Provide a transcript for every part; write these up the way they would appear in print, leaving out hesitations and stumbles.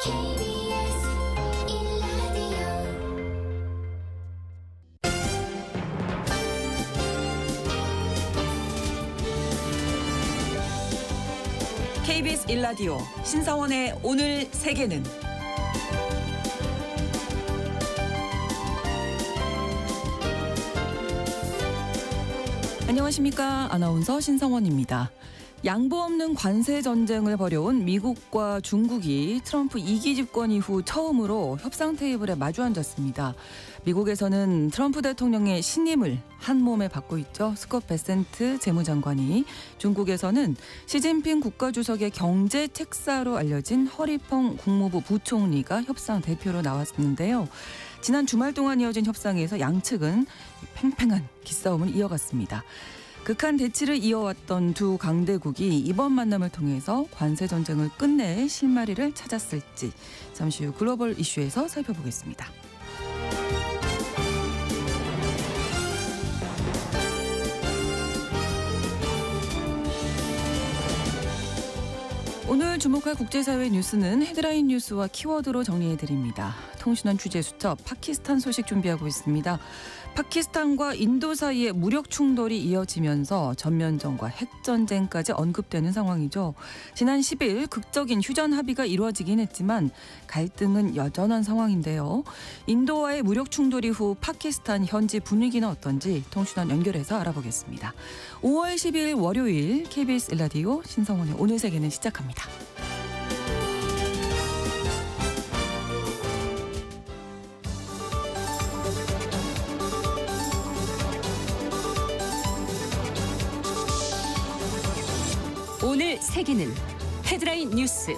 KBS 1라디오 KBS 1라디오 신성원의 오늘 세계는 안녕하십니까. 아나운서 신성원입니다. 양보 없는 관세 전쟁을 벌여온 미국과 중국이 트럼프 2기 집권 이후 처음으로 협상 테이블에 마주 앉았습니다. 미국에서는 트럼프 대통령의 신임을 한 몸에 받고 있죠. 스콧 베센트 재무장관이, 중국에서는 시진핑 국가주석의 경제 책사로 알려진 허리펑 국무부 부총리가 협상 대표로 나왔는데요. 지난 주말 동안 이어진 협상에서 양측은 팽팽한 기싸움을 이어갔습니다. 극한 대치를 이어왔던 두 강대국이 이번 만남을 통해서 관세 전쟁을 끝낼 실마리를 찾았을지 잠시 후 글로벌 이슈에서 살펴보겠습니다. 오늘 주목할 국제사회 뉴스는 헤드라인 뉴스와 키워드로 정리해드립니다. 통신원 취재 수첩 파키스탄 소식 준비하고 있습니다. 파키스탄과 인도 사이의 무력 충돌이 이어지면서 전면전과 핵전쟁까지 언급되는 상황이죠. 지난 10일 극적인 휴전 합의가 이루어지긴 했지만 갈등은 여전한 상황인데요. 인도와의 무력 충돌 이후 파키스탄 현지 분위기는 어떤지 통신원 연결해서 알아보겠습니다. 5월 10일 월요일 KBS 1라디오 신성원의 오늘 세계는 시작합니다. 오늘 세계는 헤드라인 뉴스.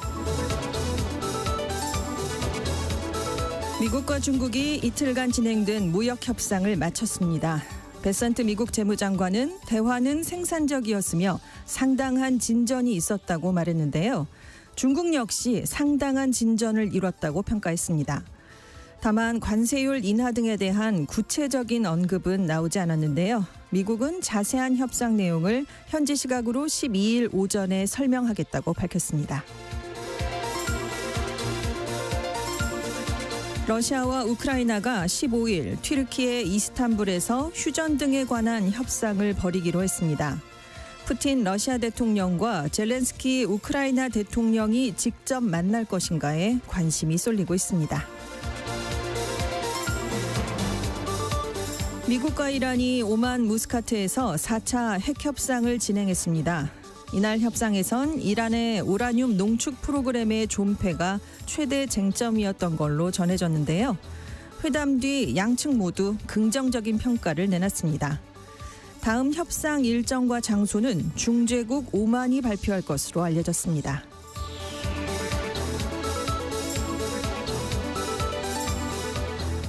미국과 중국이 이틀간 진행된 무역 협상을 마쳤습니다. 베센트 미국 재무장관은 대화는 생산적이었으며 상당한 진전이 있었다고 말했는데요. 중국 역시 상당한 진전을 이뤘다고 평가했습니다. 다만 관세율 인하 등에 대한 구체적인 언급은 나오지 않았는데요. 미국은 자세한 협상 내용을 현지 시각으로 12일 오전에 설명하겠다고 밝혔습니다. 러시아와 우크라이나가 15일 튀르키예 이스탄불에서 휴전 등에 관한 협상을 벌이기로 했습니다. 푸틴 러시아 대통령과 젤렌스키 우크라이나 대통령이 직접 만날 것인가에 관심이 쏠리고 있습니다. 미국과 이란이 오만 무스카트에서 4차 핵협상을 진행했습니다. 이날 협상에선 이란의 우라늄 농축 프로그램의 존폐가 최대 쟁점이었던 걸로 전해졌는데요. 회담 뒤 양측 모두 긍정적인 평가를 내놨습니다. 다음 협상 일정과 장소는 중재국 오만이 발표할 것으로 알려졌습니다.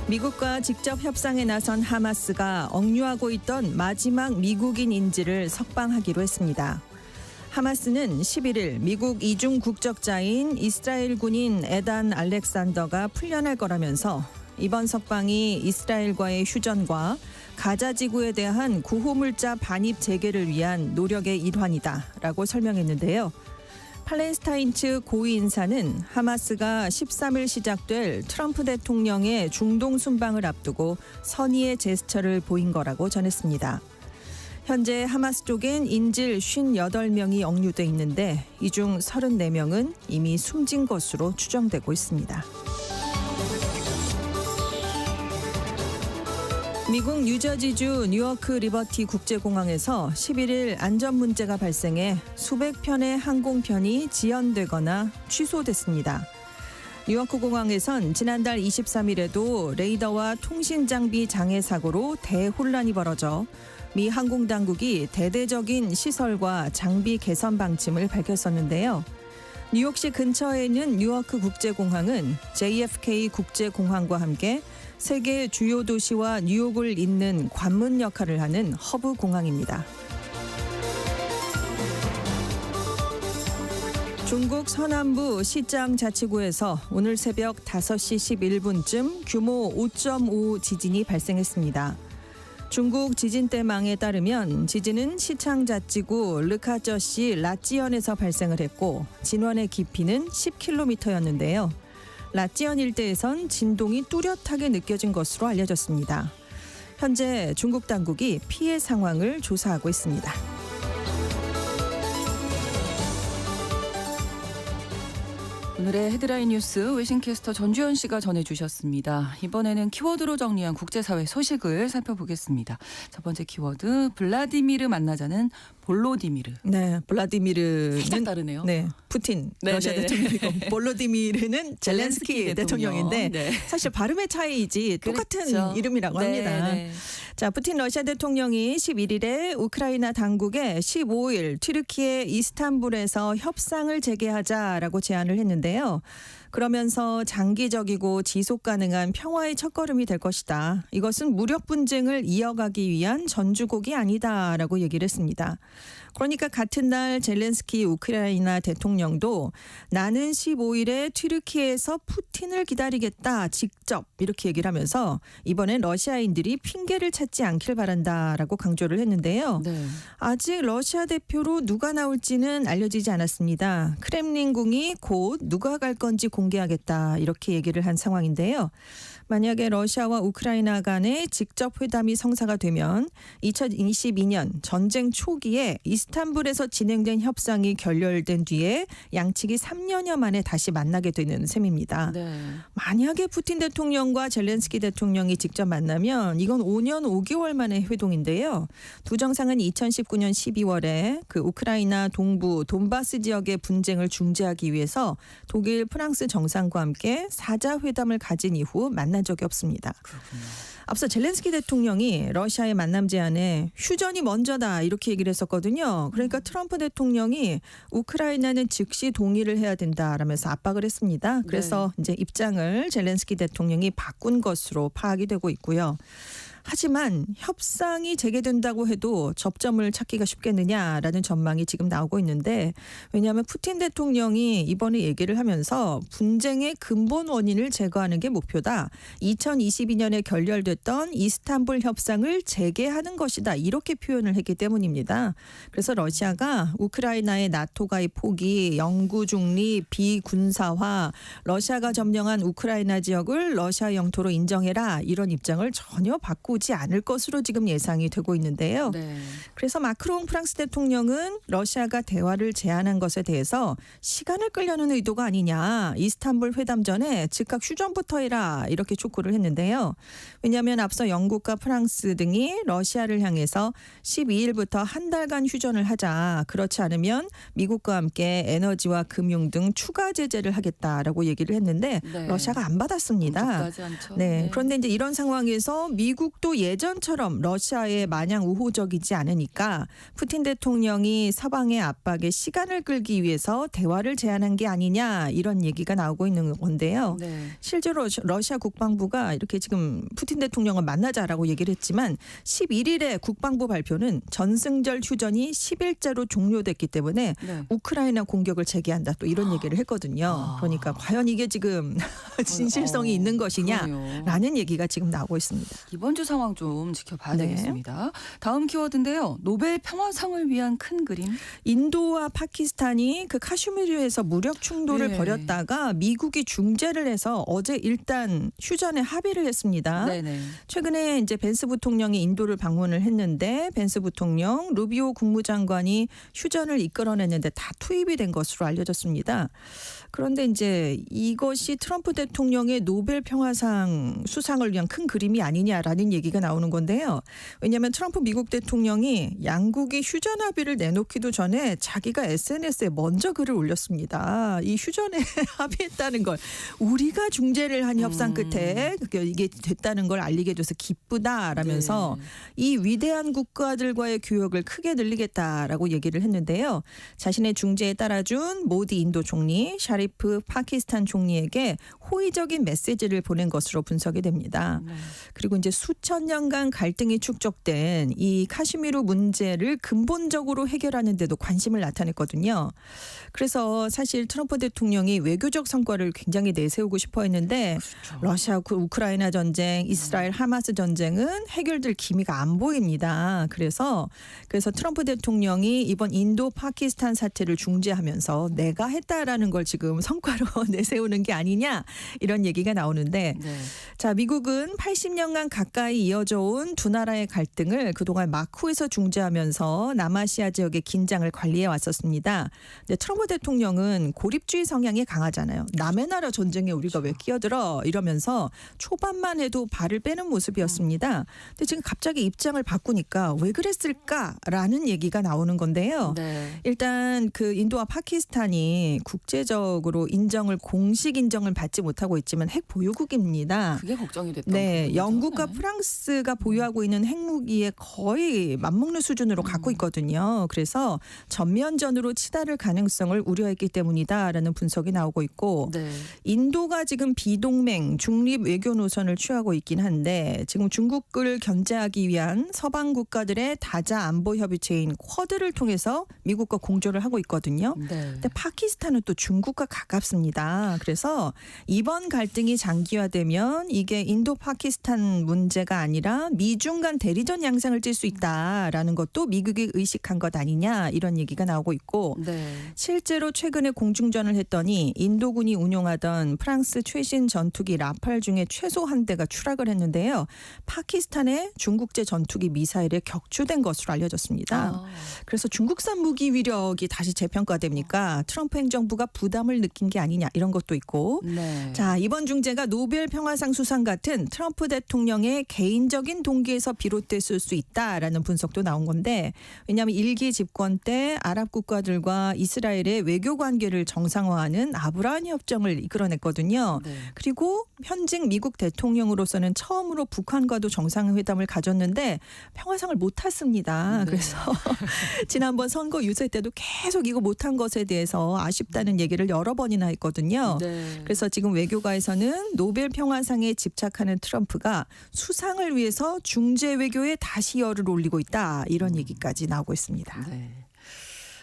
미국과 직접 협상에 나선 하마스가 억류하고 있던 마지막 미국인 인질을 석방하기로 했습니다. 하마스는 11일 미국 이중 국적자인 이스라엘 군인 에단 알렉산더가 풀려날 거라면서 이번 석방이 이스라엘과의 휴전과 가자 지구에 대한 구호물자 반입 재개를 위한 노력의 일환이다라고 설명했는데요. 팔레스타인 측 고위 인사는 하마스가 13일 시작될 트럼프 대통령의 중동 순방을 앞두고 선의의 제스처를 보인 거라고 전했습니다. 현재 하마스 쪽엔 인질 58명이 억류돼 있는데 이 중 34명은 이미 숨진 것으로 추정되고 있습니다. 미국 뉴저지주 뉴워크 리버티 국제공항에서 11일 안전 문제가 발생해 수백 편의 항공편이 지연되거나 취소됐습니다. 뉴워크 공항에선 지난달 23일에도 레이더와 통신 장비 장애 사고로 대혼란이 벌어져 미 항공당국이 대대적인 시설과 장비 개선 방침을 밝혔었는데요. 뉴욕시 근처에 있는 뉴워크 국제공항은 JFK 국제공항과 함께 세계 주요 도시와 뉴욕을 잇는 관문 역할을 하는 허브 공항입니다. 중국 서남부 시장 자치구에서 오늘 새벽 5시 11분쯤 규모 5.5 지진이 발생했습니다. 중국 지진대망에 따르면 지진은 시창자치구 르카저시 라찌현에서 발생을 했고 진원의 깊이는 10km였는데요. 라찌언 일대에선 진동이 뚜렷하게 느껴진 것으로 알려졌습니다. 현재 중국 당국이 피해 상황을 조사하고 있습니다. 오늘의 헤드라인 뉴스 외신캐스터 전주현 씨가 전해주셨습니다. 이번에는 키워드로 정리한 국제사회 소식을 살펴보겠습니다. 첫 번째 키워드 블라디미르 만나자는 볼로디미르. 네, 블라디미르는 살짝 다르네요. 네, 푸틴 네, 러시아 네, 네. 대통령이고 볼로디미르는 젤렌스키 대통령인데 네. 사실 발음의 차이이지 똑같은 그렇죠. 이름이라고 네, 합니다. 네. 자, 푸틴 러시아 대통령이 11일에 우크라이나 당국에 15일 튀르키예 이스탄불에서 협상을 재개하자라고 제안을 했는데요. 그러면서 장기적이고 지속 가능한 평화의 첫걸음이 될 것이다. 이것은 무력 분쟁을 이어가기 위한 전주곡이 아니다라고 얘기를 했습니다. 그러니까 같은 날 젤렌스키 우크라이나 대통령도 나는 15일에 튀르키예에서 푸틴을 기다리겠다. 직접 이렇게 얘기를 하면서 이번엔 러시아인들이 핑계를 찾지 않길 바란다라고 강조를 했는데요. 네. 아직 러시아 대표로 누가 나올지는 알려지지 않았습니다. 크렘린궁이 곧 누가 갈 건지 공개하겠다 이렇게 얘기를 한 상황인데요. 만약에 러시아와 우크라이나 간의 직접 회담이 성사가 되면 2022년 전쟁 초기에 이스탄불에서 진행된 협상이 결렬된 뒤에 양측이 3년여 만에 다시 만나게 되는 셈입니다. 네. 만약에 푸틴 대통령과 젤렌스키 대통령이 직접 만나면 이건 5년 5개월 만의 회동인데요. 두 정상은 2019년 12월에 그 우크라이나 동부 돈바스 지역의 분쟁을 중재하기 위해서 독일, 프랑스 정상과 함께 사자 회담을 가진 이후 만난 적이 없습니다. 그렇군요. 앞서 젤렌스키 대통령이 러시아의 만남 제안에 휴전이 먼저다 이렇게 얘기를 했었거든요. 그러니까 트럼프 대통령이 우크라이나는 즉시 동의를 해야 된다라면서 압박을 했습니다. 그래서 이제 입장을 젤렌스키 대통령이 바꾼 것으로 파악이 되고 있고요. 하지만 협상이 재개된다고 해도 접점을 찾기가 쉽겠느냐라는 전망이 지금 나오고 있는데 왜냐하면 푸틴 대통령이 이번에 얘기를 하면서 분쟁의 근본 원인을 제거하는 게 목표다. 2022년에 결렬됐던 이스탄불 협상을 재개하는 것이다. 이렇게 표현을 했기 때문입니다. 그래서 러시아가 우크라이나의 나토 가입 포기, 영구 중립, 비군사화, 러시아가 점령한 우크라이나 지역을 러시아 영토로 인정해라. 이런 입장을 전혀 바꾸지 않을 것으로 지금 예상이 되고 있는데요. 네. 그래서 마크롱 프랑스 대통령은 러시아가 대화를 제안한 것에 대해서 시간을 끌려는 의도가 아니냐. 이스탄불 회담 전에 즉각 휴전부터 해라. 이렇게 촉구를 했는데요. 왜냐하면 앞서 영국과 프랑스 등이 러시아를 향해서 12일부터 한 달간 휴전을 하자. 그렇지 않으면 미국과 함께 에너지와 금융 등 추가 제재를 하겠다라고 얘기를 했는데 네. 러시아가 안 받았습니다. 엄격하지 않죠. 네. 그런데 이제 이런 상황에서 미국도 예전처럼 러시아에 마냥 우호적이지 않으니까 푸틴 대통령이 서방의 압박에 시간을 끌기 위해서 대화를 제안한 게 아니냐 이런 얘기가 나오고 있는 건데요. 네. 실제로 러시아 국방부가 이렇게 지금 푸틴 대통령을 만나자라고 얘기를 했지만 11일에 국방부 발표는 전승절 휴전이 10일째로 종료됐기 때문에 네. 우크라이나 공격을 재개한다 또 이런 얘기를 했거든요. 그러니까 과연 이게 지금 진실성이 있는 그러네요. 것이냐라는 얘기가 지금 나오고 있습니다. 이번 주 상황 좀 지켜봐야 네. 되겠습니다. 다음 키워드인데요. 노벨 평화상을 위한 큰 그림. 인도와 파키스탄이 그 카슈미르에서 무력 충돌을 네. 벌였다가 미국이 중재를 해서 어제 일단 휴전에 합의를 했습니다. 네네. 최근에 이제 벤스 부통령이 인도를 방문을 했는데 벤스 부통령, 루비오 국무장관이 휴전을 이끌어냈는데 다 투입이 된 것으로 알려졌습니다. 그런데 이제 이것이 트럼프 대통령의 노벨 평화상 수상을 위한 큰 그림이 아니냐라는 얘기가 나오는 건데요. 왜냐하면 트럼프 미국 대통령이 양국이 휴전 합의를 내놓기도 전에 자기가 SNS에 먼저 글을 올렸습니다. 이 휴전에 합의했다는 걸 우리가 중재를 한 협상 끝에 이게 됐다는 걸 알리게 돼서 기쁘다라면서 이 위대한 국가들과의 교역을 크게 늘리겠다라고 얘기를 했는데요. 자신의 중재에 따라준 모디 인도 총리, 샤리프 파키스탄 총리에게 호의적인 메시지를 보낸 것으로 분석이 됩니다. 네. 그리고 이제 수천 년간 갈등이 축적된 이 카슈미르 문제를 근본적으로 해결하는 데도 관심을 나타냈거든요. 그래서 사실 트럼프 대통령이 외교적 성과를 굉장히 내세우고 싶어 했는데 그렇죠. 러시아 우크라이나 전쟁, 이스라엘 하마스 전쟁은 해결될 기미가 안 보입니다. 그래서 트럼프 대통령이 이번 인도 파키스탄 사태를 중재하면서 내가 했다라는 걸 지금 성과로 내세우는 게 아니냐 이런 얘기가 나오는데 네. 자, 미국은 80년간 가까이 이어져 온 두 나라의 갈등을 그동안 마쿠에서 중재하면서 남아시아 지역의 긴장을 관리해 왔었습니다. 근데 트럼프 대통령은 고립주의 성향이 강하잖아요. 남의 나라 전쟁에 우리가 왜 끼어들어 이러면서 초반만 해도 발을 빼는 모습이었습니다. 근데 지금 갑자기 입장을 바꾸니까 왜 그랬을까라는 얘기가 나오는 건데요. 네. 일단 그 인도와 파키스탄이 국제적으로 공식 인정을 받지 못하고 있지만 핵 보유국입니다. 그게 걱정이 됐던 네, 부분이죠. 영국과 네. 프랑스가 보유하고 있는 핵무기에 거의 맞먹는 수준으로 갖고 있거든요. 그래서 전면전으로 치달을 가능성을 우려했기 때문이다라는 분석이 나오고 있고 네. 인도가 지금 비동맹 중립 외교 노선을 취하고 있긴 한데 지금 중국을 견제하기 위한 서방 국가들의 다자 안보 협의체인 쿼드를 통해서 미국과 공조를 하고 있거든요. 네. 근데 파키스탄은 또 중국과 가깝습니다. 그래서 이번 갈등이 장기화되면 이게 인도 파키스탄 문제가 아니라 미중 간 대리전 양상을 띌 수 있다라는 것도 미국이 의식한 것 아니냐 이런 얘기가 나오고 있고 네. 실제로 최근에 공중전을 했더니 인도군이 운용하던 프랑스 최신 전투기 라팔 중에 최소 한 대가 추락을 했는데요. 파키스탄의 중국제 전투기 미사일에 격추된 것으로 알려졌습니다. 아. 그래서 중국산 무기 위력이 다시 재평가됩니까? 트럼프 행정부가 부담을 느낀 게 아니냐 이런 것도 있고 네. 자, 이번 중재가 노벨 평화상 수상 같은 트럼프 대통령의 개인적인 동기에서 비롯됐을 수 있다라는 분석도 나온 건데 왜냐하면 일기 집권 때 아랍 국가들과 이스라엘의 외교 관계를 정상화하는 아브라함 협정을 이끌어냈거든요. 네. 그리고 현직 미국 대통령으로서는 처음으로 북한과도 정상회담을 가졌는데 평화상을 못 탔습니다. 네. 그래서 지난번 선거 유세 때도 계속 이거 못한 것에 대해서 아쉽다는 얘기를 여러 번이나 했거든요. 네. 그래서 지금 외교가에서는 노벨 평화상에 집착하는 트럼프가 수상을 위해서 중재 외교에 다시 열을 올리고 있다 이런 얘기까지 나오고 있습니다. 네.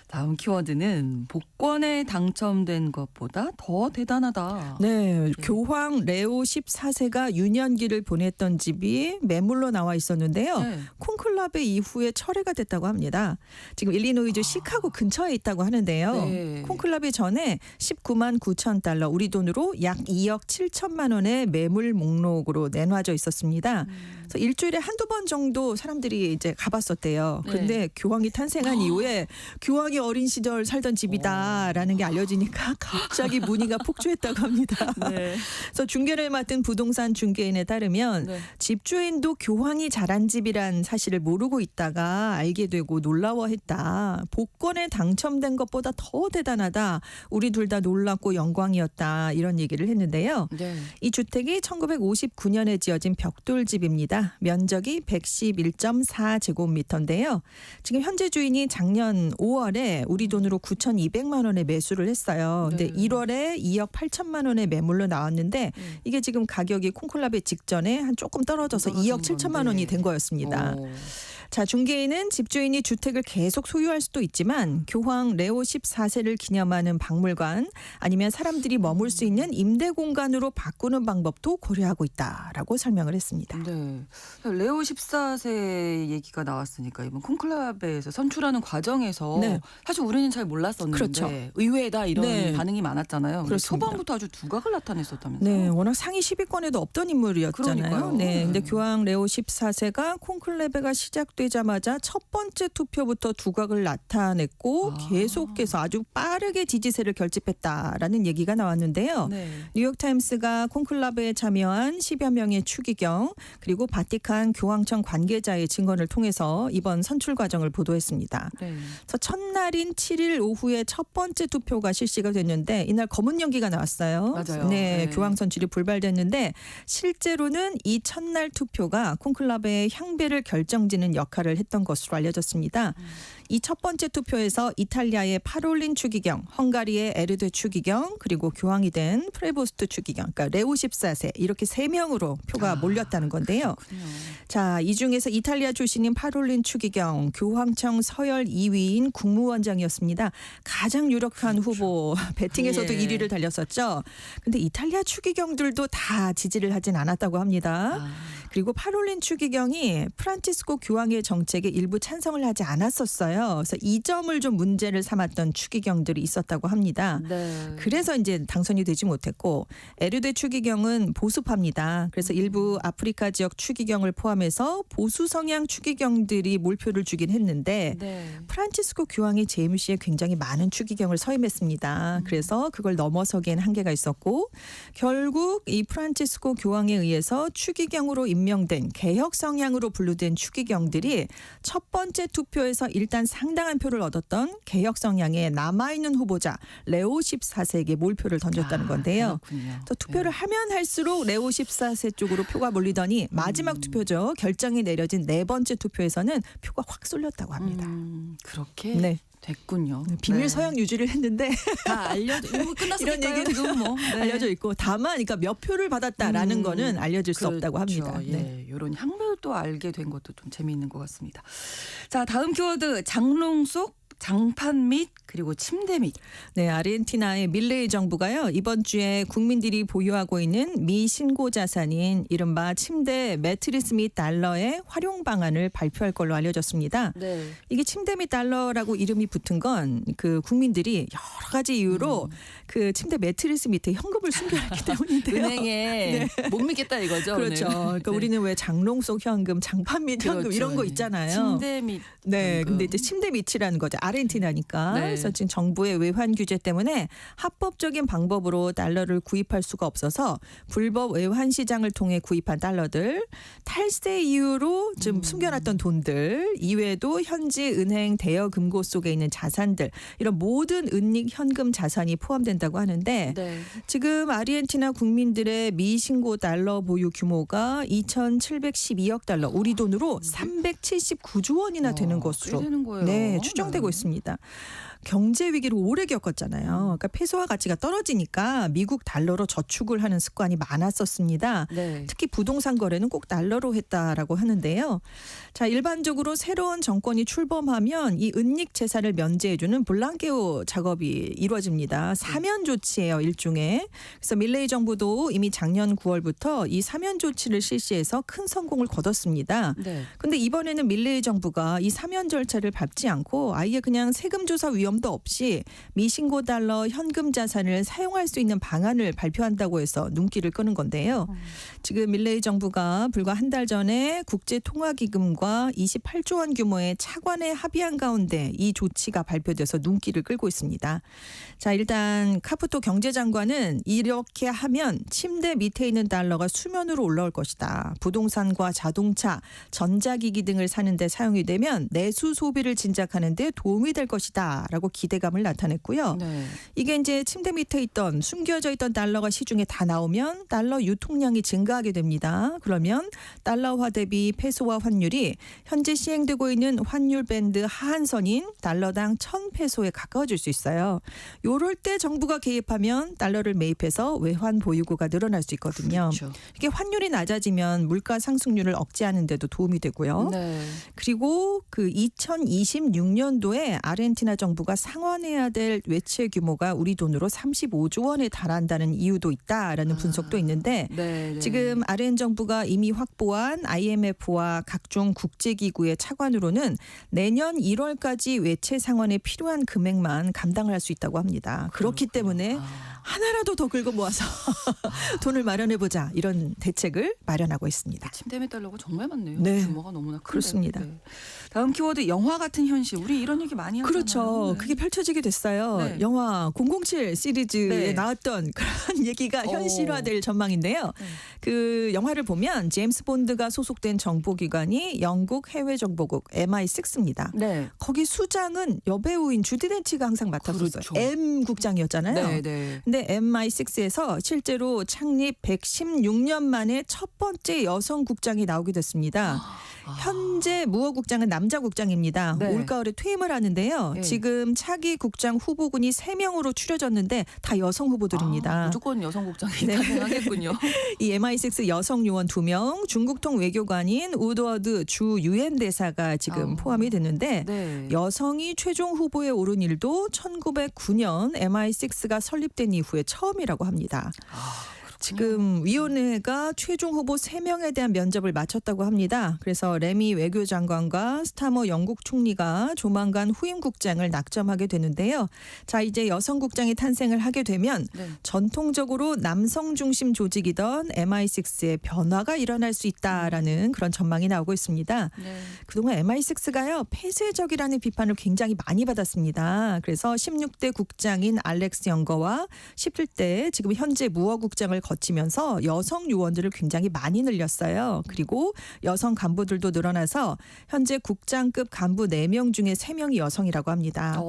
다음 키워드는 복권에 당첨된 것보다 더 대단하다. 네, 교황 레오 14세가 유년기를 보냈던 집이 매물로 나와 있었는데요. 네. 콘클라베 이후에 철회가 됐다고 합니다. 지금 일리노이주 시카고 근처에 있다고 하는데요. 네. 콘클라베 전에 19만 9천 달러 우리 돈으로 약 2억 7천만 원의 매물 목록으로 내놔져 있었습니다. 그래서 일주일에 한두 번 정도 사람들이 이제 가봤었대요. 네. 그런데 교황이 탄생한 이후에 교황이 어린 시절 살던 집이다라는 게 알려지니까 갑자기 문의가 폭주했다고 합니다. 네. 그래서 중개를 맡은 부동산 중개인에 따르면 네. 집주인도 교황이 자란 집이란 사실을 모르고 있다가 알게 되고 놀라워했다. 복권에 당첨된 것보다 더 대단하다. 우리 둘 다 놀랍고 영광이었다. 이런 얘기를 했는데요. 네. 이 주택이 1959년에 지어진 벽돌집입니다. 면적이 111.4제곱미터인데요. 지금 현재 주인이 작년 5월에 우리 돈으로 9,200만 원에 매수를 했어요. 근데 네. 1월에 2억 8천만 원에 매물로 나왔는데 이게 지금 가격이 콘클라베 직전에 한 조금 떨어져서 떨어진 2억 7천만 원이 된 거였습니다. 오. 자, 중개인은 집주인이 주택을 계속 소유할 수도 있지만 교황 레오 14세를 기념하는 박물관 아니면 사람들이 머물 수 있는 임대 공간으로 바꾸는 방법도 고려하고 있다라고 설명을 했습니다. 네. 레오 14세 얘기가 나왔으니까 이번 콘클라베에서 선출하는 과정에서 네. 사실 우리는 잘 몰랐었는데 그렇죠. 의외다 이런 네. 반응이 많았잖아요. 근데 그렇습니다. 초반부터 아주 두각을 나타냈었다면서요. 네, 워낙 상위 10위권에도 없던 인물이었잖아요. 그러니까요. 네, 근데 네. 교황 레오 14세가 콘클레베가 시작되자마자 첫 번째 투표부터 두각을 나타냈고 계속해서 아주 빠르게 지지세를 결집했다라는 얘기가 나왔는데요. 네. 뉴욕타임스가 콘클라베에 참여한 10여 명의 추기경 그리고 바티칸 교황청 관계자의 증언을 통해서 이번 선출 과정을 보도했습니다. 네. 그래서 첫날인 7일 오후에 첫 번째 투표가 실시가 됐는데 이날 검은 연기가 나왔어요. 맞아요. 네, 네. 교황 선출이 불발됐는데 실제로는 이 첫날 투표가 콘클라베의 향배를 결정짓는 역할을 했던 것으로 알려졌습니다. 이 첫 번째 투표에서 이탈리아의 파롤린 추기경, 헝가리의 에르데 추기경, 그리고 교황이 된 프레보스트 추기경, 그러니까 레오 14세 이렇게 3명으로 표가 몰렸다는 건데요. 그렇군요. 자, 이 중에서 이탈리아 출신인 파롤린 추기경, 교황청 서열 2위인 국무원장이었습니다. 가장 유력한 후보, 배팅에서도 예. 1위를 달렸었죠. 근데 이탈리아 추기경들도 다 지지를 하진 않았다고 합니다. 아, 그리고 파롤린 추기경이 프란치스코 교황의 정책에 일부 찬성을 하지 않았었어요. 그래서 이 점을 좀 문제를 삼았던 추기경들이 있었다고 합니다. 네. 그래서 이제 당선이 되지 못했고 에르데 추기경은 보수파입니다. 그래서 일부 아프리카 지역 추기경을 포함해서 보수 성향 추기경들이 몰표를 주긴 했는데 네. 프란치스코 교황이 제임시에 굉장히 많은 추기경을 서임했습니다. 그래서 그걸 넘어서기엔 한계가 있었고 결국 이 프란치스코 교황에 의해서 추기경으로 임명된 개혁 성향으로 분류된 추기경들이 첫 번째 투표에서 일단 상당한 표를 얻었던 개혁 성향의 남아있는 후보자 레오 14세에게 몰표를 던졌다는 건데요. 그렇군요. 또 투표를 하면 할수록 레오 14세 쪽으로 표가 몰리더니 마지막 투표죠. 결정이 내려진 네 번째 투표에서는 표가 확 쏠렸다고 합니다. 그렇게 네. 됐군요. 비밀 네. 서양 유지를 했는데 다 이거 끝났으니까요. 이런 얘기는 지금 뭐 네. 알려져 있고 다만 그러니까 몇 표를 받았다라는 거는 알려질 수 없다고 합니다. 그렇죠. 네. 예, 이런 향배를 또 알게 된 것도 좀 재미있는 것 같습니다. 자, 다음 키워드 장롱 속 장판 및 그리고 침대 및. 네, 아르헨티나의 밀레이 정부가요. 이번 주에 국민들이 보유하고 있는 미신고 자산인 이른바 침대, 매트리스 및 달러의 활용 방안을 발표할 걸로 알려졌습니다. 네. 이게 침대 및 달러라고 이름이 붙은 건 그 국민들이 여러 가지 이유로 그 침대 매트리스 밑에 현금을 숨겨놨기 때문인데요. 은행에 못 믿겠다 이거죠. 그렇죠. 오늘. 그러니까 네. 우리는 왜 장롱 속 현금, 장판 및 현금 그렇죠. 이런 거 네. 있잖아요. 침대 및 네, 현금. 근데 이제 침대 밑이라는 거죠. 아르헨티나니까. 네. 그래서 지금 정부의 외환 규제 때문에 합법적인 방법으로 달러를 구입할 수가 없어서 불법 외환 시장을 통해 구입한 달러들, 탈세 이유로 좀 숨겨놨던 돈들, 이외에도 현지 은행 대여 금고 속에 있는 자산들, 이런 모든 은닉 현금 자산이 포함된다고 하는데 네. 지금 아르헨티나 국민들의 미신고 달러 보유 규모가 2,712억 달러, 우리 돈으로 379조 원이나 되는 꽤 것으로 되는 거예요. 네, 추정되고 있습니다. 경제 위기를 오래 겪었잖아요. 그러니까 페소화 가치가 떨어지니까 미국 달러로 저축을 하는 습관이 많았었습니다. 네. 특히 부동산 거래는 꼭 달러로 했다라고 하는데요. 자, 일반적으로 새로운 정권이 출범하면 이 은닉 재산을 면제해주는 블랑케오 작업이 이루어집니다. 사면 조치예요, 일종의. 그래서 밀레이 정부도 이미 작년 9월부터 이 사면 조치를 실시해서 큰 성공을 거뒀습니다. 네. 근데 이번에는 밀레이 정부가 이 사면 절차를 밟지 않고 아예 그냥 세금 조사 위험도 없이 미신고 달러 현금 자산을 사용할 수 있는 방안을 발표한다고 해서 눈길을 끄는 건데요. 지금 밀레이 정부가 불과 한 달 전에 국제통화기금과 28조 원 규모의 차관에 합의한 가운데 이 조치가 발표돼서 눈길을 끌고 있습니다. 자, 일단 카푸토 경제장관은 이렇게 하면 침대 밑에 있는 달러가 수면으로 올라올 것이다. 부동산과 자동차, 전자기기 등을 사는 데 사용이 되면 내수 소비를 진작하는 데 도움이 될 것이다 라고 기대감을 나타냈고요. 네. 이게 이제 침대 밑에 있던 숨겨져 있던 달러가 시중에 다 나오면 달러 유통량이 증가하게 됩니다. 그러면 달러화 대비 페소화 환율이 현재 시행되고 있는 환율 밴드 하한선인 달러당 1,000페소에 가까워질 수 있어요. 요럴 때 정부가 개입하면 달러를 매입해서 외환 보유고가 늘어날 수 있거든요. 그렇죠. 이게 환율이 낮아지면 물가 상승률을 억제하는 데도 도움이 되고요. 네. 그리고 그 2026년도에 아르헨티나 정부가 상환해야 될 외채 규모가 우리 돈으로 35조 원에 달한다는 이유도 있다라는 분석도 있는데 네. 지금 아르헨 정부가 이미 확보한 IMF와 각종 국제기구의 차관으로는 내년 1월까지 외채 상환에 필요한 금액만 감당을 할 수 있다고 합니다. 그렇기 때문에 하나라도 더 긁어 모아서 돈을 마련해보자 이런 대책을 마련하고 있습니다. 침대 및 달러가 정말 많네요. 네. 규모가 너무나 큰데. 그렇습니다. 네. 다음 키워드 영화 같은 현실. 우리 이런 얘기 많이 하잖아요. 그렇죠. 네. 그게 펼쳐지게 됐어요. 네. 영화 007 시리즈에 네. 나왔던 그런 얘기가 현실화될 전망인데요. 네. 그 영화를 보면 제임스 본드가 소속된 정보기관이 영국 해외정보국 MI6입니다. 네. 거기 수장은 여배우인 주디 덴치가 항상 맡았었어요. 그렇죠. M 국장이었잖아요. 네, 네. 근데 MI6에서 실제로 창립 116년 만에 첫 번째 여성 국장이 나오게 됐습니다. 현재 무어국장은 남자 국장입니다. 네. 올가을에 퇴임을 하는데요. 네. 지금 차기 국장 후보군이 3명으로 추려졌는데 다 여성 후보들입니다. 무조건 여성 국장이 네. 탄생하겠군요. 이 MI6 여성 요원 2명, 중국통 외교관인 우드워드 주 유엔 대사가 지금 포함이 됐는데 네. 여성이 최종 후보에 오른 일도 1909년 MI6가 설립된 이후에 처음이라고 합니다. 지금 위원회가 최종 후보 3명에 대한 면접을 마쳤다고 합니다. 그래서 레미 외교장관과 스타머 영국 총리가 조만간 후임 국장을 낙점하게 되는데요. 자, 이제 여성 국장이 탄생을 하게 되면 네. 전통적으로 남성 중심 조직이던 MI6의 변화가 일어날 수 있다라는 그런 전망이 나오고 있습니다. 네. 그동안 MI6가요 폐쇄적이라는 비판을 굉장히 많이 받았습니다. 그래서 16대 국장인 알렉스 영거와 17대 지금 현재 무어국장을 거치면서 여성 요원들을 굉장히 많이 늘렸어요. 그리고 여성 간부들도 늘어나서 현재 국장급 간부 4명 중에 3명이 여성이라고 합니다.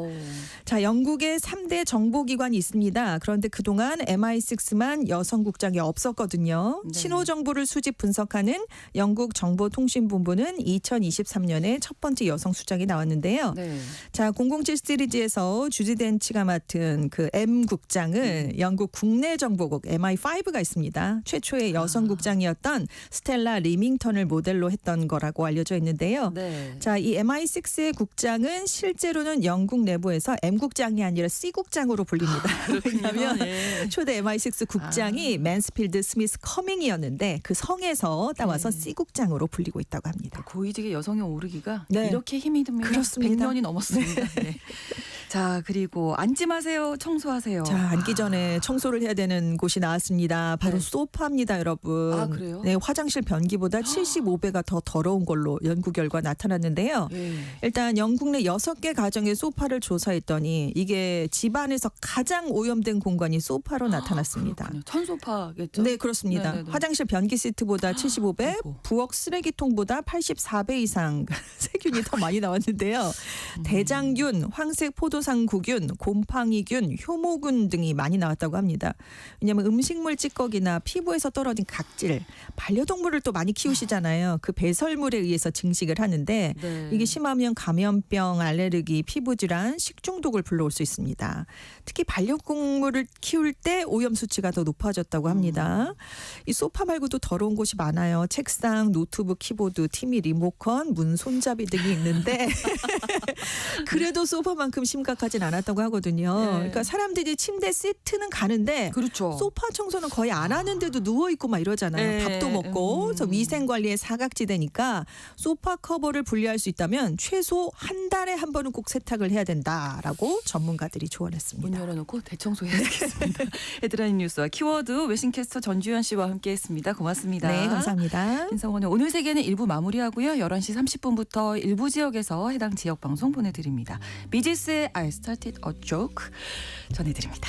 자, 영국에 3대 정보기관이 있습니다. 그런데 그동안 MI6만 여성 국장이 없었거든요. 네. 신호 정보를 수집 분석하는 영국 정보통신본부는 2023년에 첫 번째 여성 수장이 나왔는데요. 네. 자, 007 시리즈에서 주지 덴치가 맡은 그 M 국장은 영국 국내 정보국 MI5가 있습니다. 최초의 여성 국장이었던 스텔라 리밍턴을 모델로 했던 거라고 알려져 있는데요. 네. 자, 이 MI6의 국장은 실제로는 영국 내부에서 M 국장이 아니라 C 국장으로 불립니다. 왜냐하면 예. 초대 MI6 국장이 맨스필드 스미스 커밍이었는데 그 성에서 따와서 네. C 국장으로 불리고 있다고 합니다. 고위직에 여성이 오르기가 네. 이렇게 힘이 듭니다. 그렇습니다. 100년이 넘었습니다. 네. 자, 그리고 앉지 마세요. 청소하세요. 자, 앉기 전에 청소를 해야 되는 곳이 나왔습니다. 바로 네. 소파입니다, 여러분. 아, 그래요? 네, 화장실 변기보다 75배가 더 더러운 걸로 연구 결과 나타났는데요. 예. 일단 영국 내 6개 가정의 소파를 조사했더니 이게 집안에서 가장 오염된 공간이 소파로 나타났습니다. 그렇군요. 천소파겠죠? 네, 그렇습니다. 네네네. 화장실 변기 시트보다 75배, 아이고. 부엌 쓰레기통보다 84배 이상 세균이 더 많이 나왔는데요. 대장균, 황색 포도상구균, 곰팡이균, 효모균 등이 많이 나왔다고 합니다. 왜냐하면 음식물 찌꺼기나 피부에서 떨어진 각질, 반려동물을 또 많이 키우시잖아요. 그 배설물에 의해서 증식을 하는데 네. 이게 심하면 감염병, 알레르기, 피부질환, 식중독을 불러올 수 있습니다. 특히 반려동물을 키울 때 오염 수치가 더 높아졌다고 합니다. 이 소파 말고도 더러운 곳이 많아요. 책상, 노트북, 키보드, TV 리모컨, 문 손잡이 등이 있는데 그래도 소파만큼 심각하진 않았다고 하거든요. 네. 그러니까 사람들이 침대 세트는 가는데 그렇죠. 소파 청소는 거의 안 하는데도 누워 있고 막 이러잖아요. 네. 밥도 먹고. 그래서 위생 관리에 사각지대니까 소파 커버를 분리할 수 있다면 최소 한 달에 한 번은 꼭 세탁을 해야 된다라고 전문가들이 문 조언했습니다. 열어놓고 대청소해야 되겠습니다. 헤드라인 뉴스와 키워드 외신캐스터 전주현 씨와 함께했습니다. 고맙습니다. 네, 감사합니다. 신성원의 오늘 세계는 1부 마무리하고요. 11시 30분부터 일부 지역에서 해당 지역 방송 보내드립니다. 비지스의 I started a joke 전해드립니다.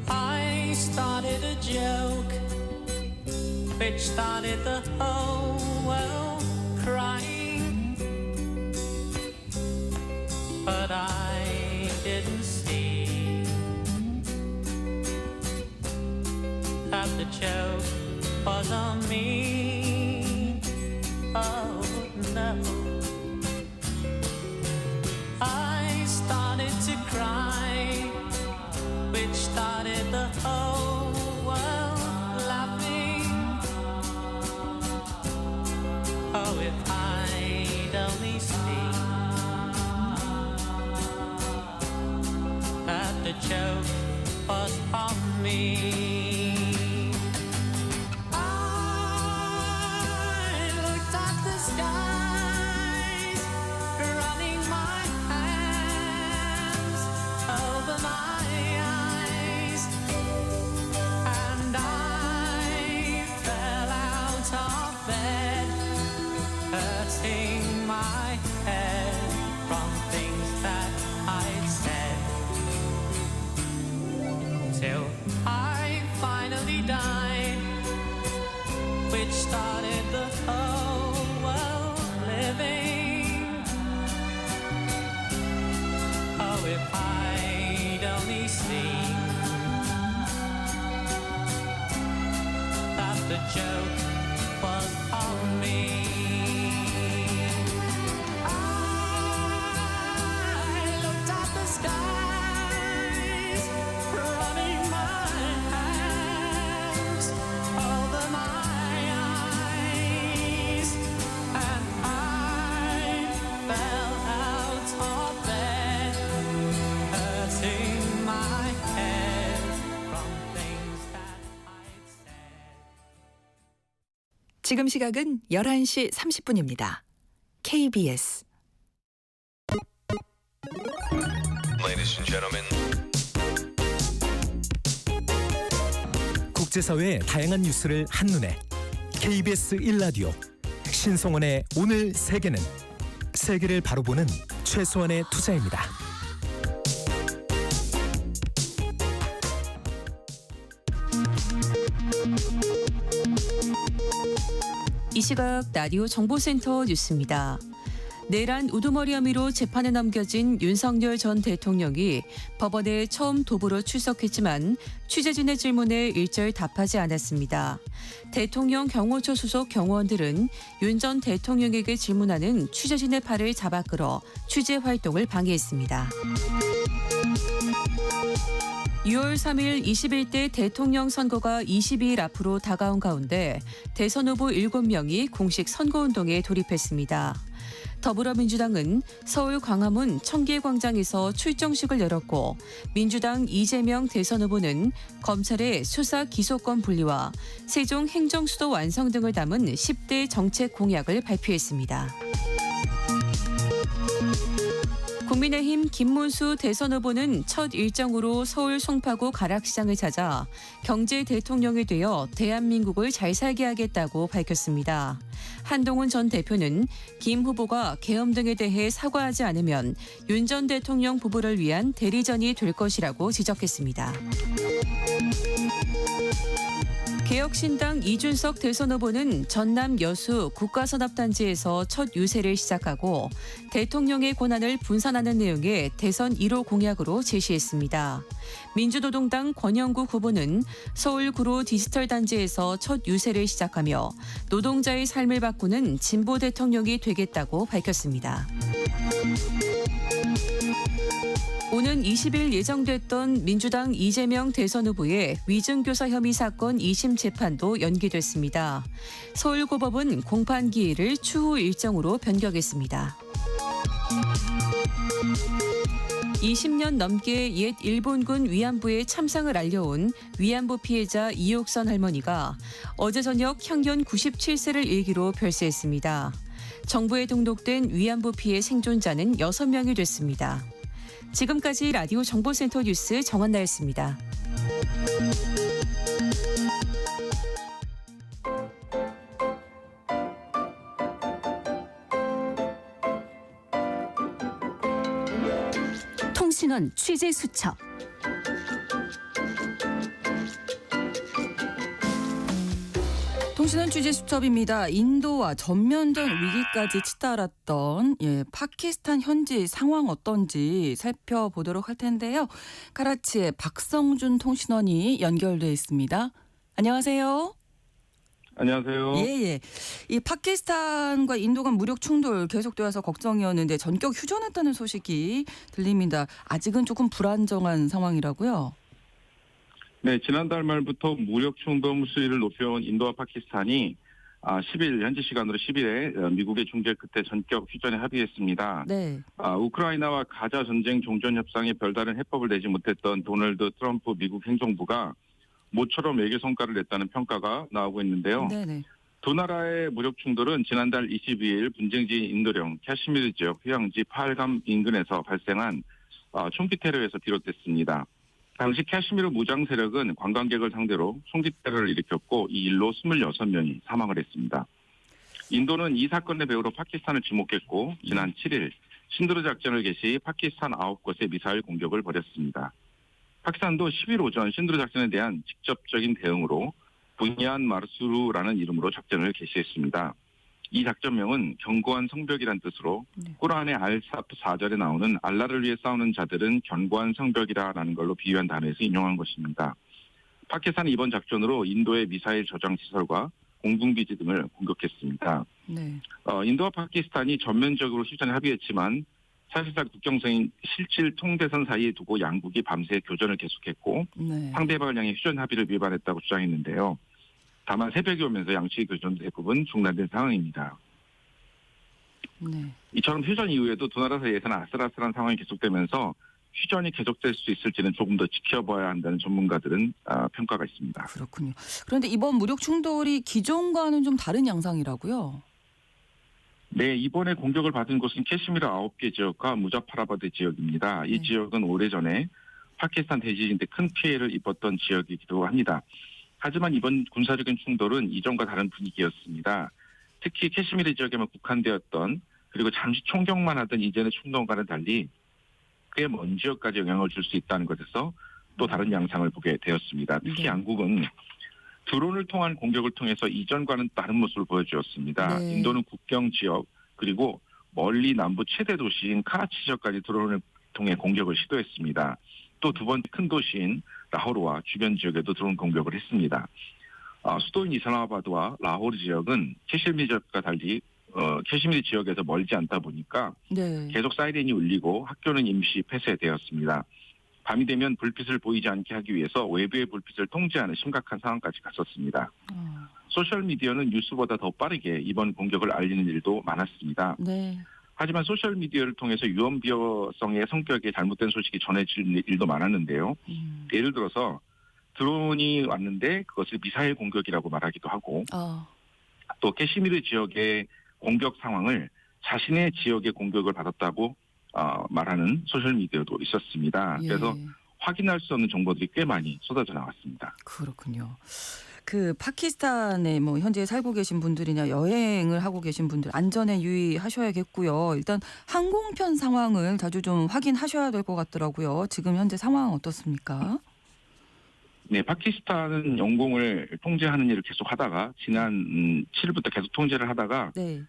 I started a joke which started the whole world crying, but I didn't see that the joke was on me. Oh no, I started to cry, which started the whole world laughing. Oh, if I'd only seen that the joke was on me. I looked at the skies, running my hands over my eyes, and I fell out of bed, hurting my head from things that I'd said, till I finally died, which started the whole world living. Oh, if I'd only seen the joke was on me. I looked at the skies, running my hands over my eyes, and I fell out of bed, hurting my head from things that I'd said. 지금 시각은 11시 30분입니다. KBS Ladies and gentlemen. 국제사회의 다양한 뉴스를 한눈에 KBS 1라디오 신성원의 오늘 세계는 세계를 바로 보는 최소한의 투자입니다. 이 시각 라디오 정보센터 뉴스입니다. 내란 우두머리 혐의로 재판에 넘겨진 윤석열 전 대통령이 법원에 처음 도보로 출석했지만 취재진의 질문에 일절 답하지 않았습니다. 대통령 경호처 소속 경호원들은 윤 전 대통령에게 질문하는 취재진의 팔을 잡아 끌어 취재 활동을 방해했습니다. 6월 3일 21대 대통령 선거가 22일 앞으로 다가온 가운데 대선 후보 7명이 공식 선거운동에 돌입했습니다. 더불어민주당은 서울 광화문 청계광장에서 출정식을 열었고 민주당 이재명 대선 후보는 검찰의 수사 기소권 분리와 세종 행정수도 완성 등을 담은 10대 정책 공약을 발표했습니다. 국민의힘 김문수 대선 후보는 첫 일정으로 서울 송파구 가락시장을 찾아 경제 대통령이 되어 대한민국을 잘 살게 하겠다고 밝혔습니다. 한동훈 전 대표는 김 후보가 계엄 등에 대해 사과하지 않으면 윤 전 대통령 부부를 위한 대리전이 될 것이라고 지적했습니다. 개혁신당 이준석 대선 후보는 전남 여수 국가산업단지에서 첫 유세를 시작하고 대통령의 권한을 분산하는 내용의 대선 1호 공약으로 제시했습니다. 민주노동당 권영국 후보는 서울 구로 디지털 단지에서 첫 유세를 시작하며 노동자의 삶을 바꾸는 진보 대통령이 되겠다고 밝혔습니다. 오는 20일 예정됐던 민주당 이재명 대선 후보의 위증교사 혐의 사건 2심 재판도 연기됐습니다. 서울고법은 공판 기일을 추후 일정으로 변경했습니다. 20년 넘게 옛 일본군 위안부의 참상을 알려온 위안부 피해자 이옥선 할머니가 어제 저녁 향년 97세를 일기로 별세했습니다. 정부에 등록된 위안부 피해 생존자는 6명이 됐습니다. 지금까지 라디오 정보센터 뉴스 정한나였습니다. 통신원 취재 수첩. 통신원 취재 수첩입니다. 인도와 전면전 위기까지 치달았던 파키스탄 현지 상황 어떤지 살펴보도록 할 텐데요. 카라치의 박성준 통신원이 연결돼 있습니다. 안녕하세요. 안녕하세요. 예. 이 파키스탄과 인도 간 무력 충돌 계속되어서 걱정이었는데 전격 휴전했다는 소식이 들립니다. 아직은 조금 불안정한 상황이라고요? 네, 지난달 말부터 무력 충돌 수위를 높여온 인도와 파키스탄이 10일 현지 시간으로 10일에 미국의 중재 끝에 전격 휴전에 합의했습니다. 네. 우크라이나와 가자 전쟁 종전 협상에 별다른 해법을 내지 못했던 도널드 트럼프 미국 행정부가 모처럼 외교 성과를 냈다는 평가가 나오고 있는데요. 네네. 두 나라의 무력 충돌은 지난달 22일 분쟁지인 인도령 캐시미르 지역 휴양지 팔감 인근에서 발생한 총기 테러에서 비롯됐습니다. 당시 캐시미르 무장 세력은 관광객을 상대로 총기 테러를 일으켰고 이 일로 26명이 사망을 했습니다. 인도는 이 사건의 배후로 파키스탄을 지목했고 지난 7일 신드로 작전을 개시 파키스탄 9곳에 미사일 공격을 벌였습니다. 파키스탄도 10일 오전 신드로 작전에 대한 직접적인 대응으로 부니안 마르수루라는 이름으로 작전을 개시했습니다. 이 작전명은 견고한 성벽이란 뜻으로 꾸란의 알사프 4절에 나오는 알라를 위해 싸우는 자들은 견고한 성벽이라는 걸로 비유한 단어에서 인용한 것입니다. 파키스탄은 이번 작전으로 인도의 미사일 저장 시설과 공군기지 등을 공격했습니다. 네. 인도와 파키스탄이 전면적으로 휴전에 합의했지만 사실상 국경선인 실질 통대선 사이에 두고 양국이 밤새 교전을 계속했고 네. 상대방을 향해 휴전 합의를 위반했다고 주장했는데요. 다만 새벽이 오면서 양측의 교전 대부분 중단된 상황입니다. 네. 이처럼 휴전 이후에도 두 나라 사이에서는 아슬아슬한 상황이 계속되면서 휴전이 계속될 수 있을지는 조금 더 지켜봐야 한다는 전문가들은 평가가 있습니다. 그렇군요. 그런데 이번 무력 충돌이 기존과는 좀 다른 양상이라고요? 네, 이번에 공격을 받은 곳은 캐시미르 9개 지역과 무자파라바드 지역입니다. 이 네. 지역은 오래전에 파키스탄 대지진 때 큰 피해를 입었던 지역이기도 합니다. 하지만 이번 군사적인 충돌은 이전과 다른 분위기였습니다. 특히 캐시미르 지역에만 국한되었던 그리고 잠시 총격만 하던 이전의 충돌과는 달리 꽤 먼 지역까지 영향을 줄 수 있다는 것에서 또 다른 양상을 보게 되었습니다. 특히 네. 양국은 드론을 통한 공격을 통해서 이전과는 다른 모습을 보여주었습니다. 네. 인도는 국경 지역 그리고 멀리 남부 최대 도시인 카라치 지역까지 드론을 통해 공격을 시도했습니다. 또 두 번째 큰 도시인 라호르와 주변 지역에도 드론 공격을 했습니다. 수도인 이슬라마바드와 라호르 지역은 캐시미르 지역과 달리 캐시미르 지역에서 멀지 않다 보니까 네. 계속 사이렌이 울리고 학교는 임시 폐쇄되었습니다. 밤이 되면 불빛을 보이지 않게 하기 위해서 외부의 불빛을 통제하는 심각한 상황까지 갔었습니다. 소셜미디어는 뉴스보다 더 빠르게 이번 공격을 알리는 일도 많았습니다. 네. 하지만 소셜미디어를 통해서 유언비어성의 성격의 잘못된 소식이 전해질 일도 많았는데요. 예를 들어서 드론이 왔는데 그것을 미사일 공격이라고 말하기도 하고 또 캐시미르 지역의 공격 상황을 자신의 지역의 공격을 받았다고 말하는 소셜미디어도 있었습니다. 예. 그래서 확인할 수 없는 정보들이 꽤 많이 쏟아져 나왔습니다. 그렇군요. 그 파키스탄에 뭐 현재 살고 계신 분들이나 여행을 하고 계신 분들 안전에 유의하셔야겠고요. 일단 항공편 상황을 자주 좀 확인하셔야 될 것 같더라고요. 지금 현재 상황은 어떻습니까? 네, 파키스탄은 영공을 통제하는 일을 계속 하다가 지난 7일부터 계속 통제를 하다가 네.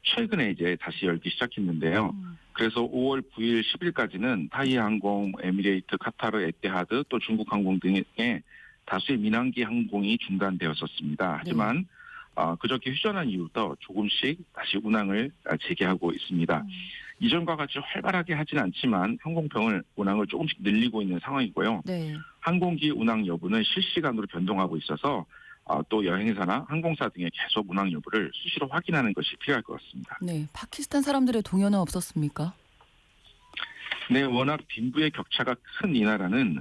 최근에 이제 다시 열기 시작했는데요. 그래서 5월 9일, 10일까지는 타이항공, 에미레이트, 카타르, 에티하드, 또 중국 항공 등의 다수의 민항기 항공이 중단되었었습니다. 하지만 그저께 휴전한 이후부터 조금씩 다시 운항을 재개하고 있습니다. 이전과 같이 활발하게 하진 않지만 운항을 조금씩 늘리고 있는 상황이고요. 네. 항공기 운항 여부는 실시간으로 변동하고 있어서 또 여행사나 항공사 등의 계속 운항 여부를 수시로 확인하는 것이 필요할 것 같습니다. 네. 파키스탄 사람들의 동요는 없었습니까? 네, 워낙 빈부의 격차가 큰 이 나라는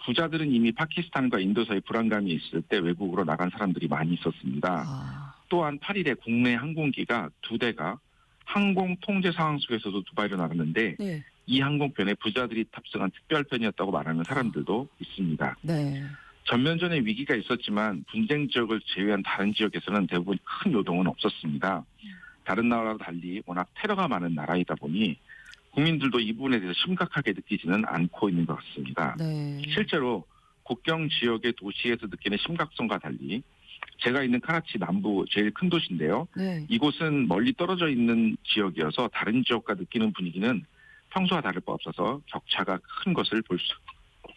부자들은 이미 파키스탄과 인도 사이 불안감이 있을 때 외국으로 나간 사람들이 많이 있었습니다. 또한 8일에 국내 항공기가 2대가 항공 통제 상황 속에서도 두바이로 나갔는데 네. 이 항공편에 부자들이 탑승한 특별편이었다고 말하는 사람들도 있습니다. 네. 전면전에 위기가 있었지만 분쟁 지역을 제외한 다른 지역에서는 대부분 큰 요동은 없었습니다. 다른 나라와 달리 워낙 테러가 많은 나라이다 보니 국민들도 이 부분에 대해서 심각하게 느끼지는 않고 있는 것 같습니다. 네. 실제로 국경 지역의 도시에서 느끼는 심각성과 달리 제가 있는 카라치 남부 제일 큰 도시인데요. 네. 이곳은 멀리 떨어져 있는 지역이어서 다른 지역과 느끼는 분위기는 평소와 다를 바 없어서 격차가 큰 것을 볼 수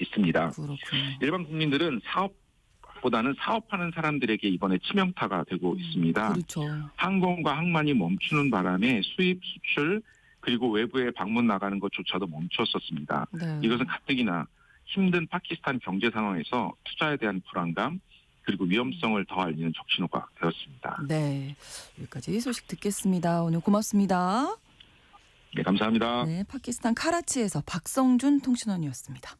있습니다. 그렇군요. 일반 국민들은 사업보다는 사업하는 사람들에게 이번에 치명타가 되고 있습니다. 그렇죠. 항공과 항만이 멈추는 바람에 수입, 수출 그리고 외부에 방문 나가는 것조차도 멈췄었습니다. 네. 이것은 가뜩이나 힘든 파키스탄 경제 상황에서 투자에 대한 불안감 그리고 위험성을 더 알리는 적신호가 되었습니다. 네. 여기까지 소식 듣겠습니다. 오늘 고맙습니다. 네, 감사합니다. 네, 파키스탄 카라치에서 박성준 통신원이었습니다.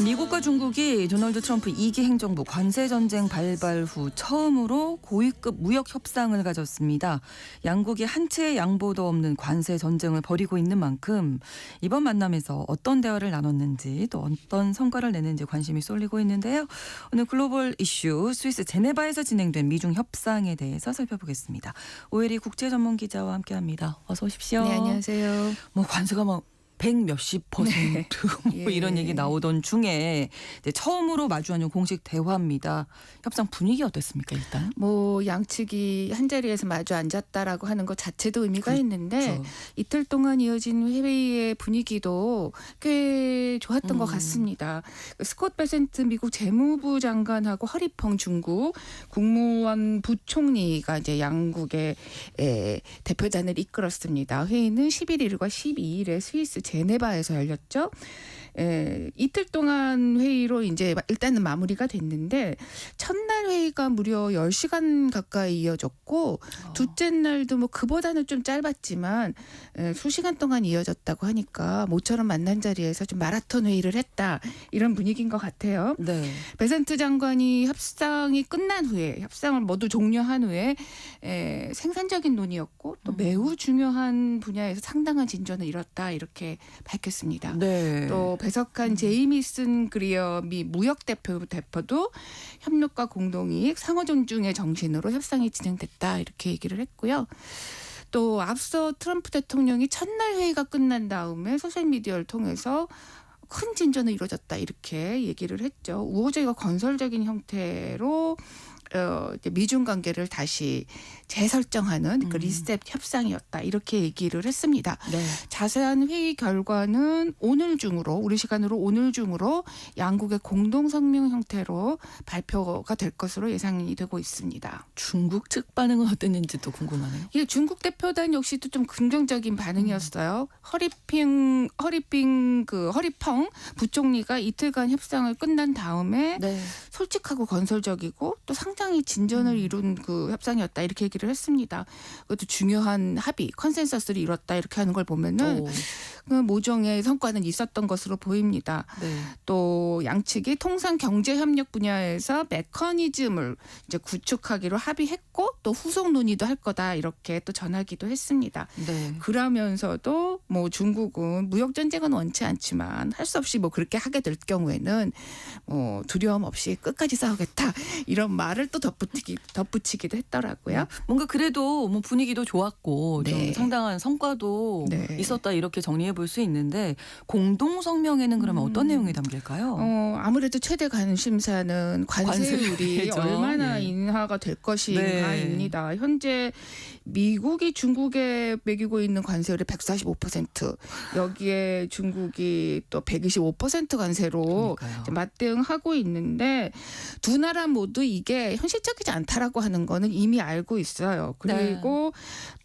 미국과 중국이 도널드 트럼프 2기 행정부 관세 전쟁 발발 후 처음으로 고위급 무역 협상을 가졌습니다. 양국이 한 채의 양보도 없는 관세 전쟁을 벌이고 있는 만큼 이번 만남에서 어떤 대화를 나눴는지 또 어떤 성과를 내는지 관심이 쏠리고 있는데요. 오늘 글로벌 이슈 스위스 제네바에서 진행된 미중 협상에 대해서 살펴보겠습니다. 오혜리 국제 전문 기자와 함께합니다. 어서 오십시오. 네, 안녕하세요. 뭐 관세가 막 100 몇십 퍼센트 뭐 예. 이런 얘기 나오던 중에 이제 처음으로 마주하는 공식 대화입니다. 협상 분위기 어땠습니까 일단? 뭐 양측이 한 자리에서 마주 앉았다라고 하는 것 자체도 의미가 있는데 그렇죠. 이틀 동안 이어진 회의의 분위기도 꽤 좋았던 것 같습니다. 스콧 베센트 미국 재무부 장관하고 허리펑 중국 국무원 부총리가 이제 양국의 대표단을 이끌었습니다. 회의는 11일과 12일에 스위스 제네바에서 열렸죠. 이틀 동안 회의로 이제 일단은 마무리가 됐는데 첫날 회의가 무려 10시간 가까이 이어졌고 둘째 날도 뭐 그보다는 좀 짧았지만 수시간 동안 이어졌다고 하니까 모처럼 만난 자리에서 좀 마라톤 회의를 했다 이런 분위기인 것 같아요. 네. 베센트 장관이 협상이 끝난 후에 협상을 모두 종료한 후에 생산적인 논의였고 또 매우 중요한 분야에서 상당한 진전을 이뤘다 이렇게 밝혔습니다. 네. 또 배석한 제이미슨 그리어 미 무역대표도 협력과 공동이익 상호 존중의 정신으로 협상이 진행됐다 이렇게 얘기를 했고요. 또 앞서 트럼프 대통령이 첫날 회의가 끝난 다음에 소셜미디어를 통해서 큰 진전을 이루어졌다 이렇게 얘기를 했죠. 우호적이고 건설적인 형태로 이제 미중 관계를 다시 재설정하는 그 리셋 협상이었다 이렇게 얘기를 했습니다. 네. 자세한 회의 결과는 오늘 중으로 우리 시간으로 오늘 중으로 양국의 공동 성명 형태로 발표가 될 것으로 예상이 되고 있습니다. 중국 측 반응은 어땠는지도 궁금하네요. 예, 중국 대표단 역시도 좀 긍정적인 반응이었어요. 허리펑 부총리가 이틀간 협상을 끝난 다음에 네. 솔직하고 건설적이고 또 상당히 진전을 이룬 그 협상이었다 이렇게 얘기를 했습니다. 그것도 중요한 합의, 컨센서스를 이뤘다 이렇게 하는 걸 보면은 그 모종의 성과는 있었던 것으로 보입니다. 네. 또 양측이 통상 경제 협력 분야에서 메커니즘을 이제 구축하기로 합의했고 또 후속 논의도 할 거다 이렇게 또 전하기도 했습니다. 네. 그러면서도 뭐 중국은 무역 전쟁은 원치 않지만 할 수 없이 뭐 그렇게 하게 될 경우에는 뭐 두려움 없이 끝까지 싸우겠다 이런 말을 또 덧붙이기도 했더라고요. 뭔가 그래도 뭐 분위기도 좋았고 네. 좀 상당한 성과도 네. 있었다 이렇게 정리해 볼 수 있는데 공동 성명에는 그러면 어떤 내용이 담길까요? 아무래도 최대 관심사는 관세율이 관세율이죠. 얼마나 예. 인하가 될 것인가입니다. 네. 현재 미국이 중국에 매기고 있는 관세율이 145%, 여기에 중국이 또 125% 관세로 그러니까요. 이제 맞대응하고 있는데 두 나라 모두 이게 현실적이지 않다라고 하는 거는 이미 알고 있어요. 그리고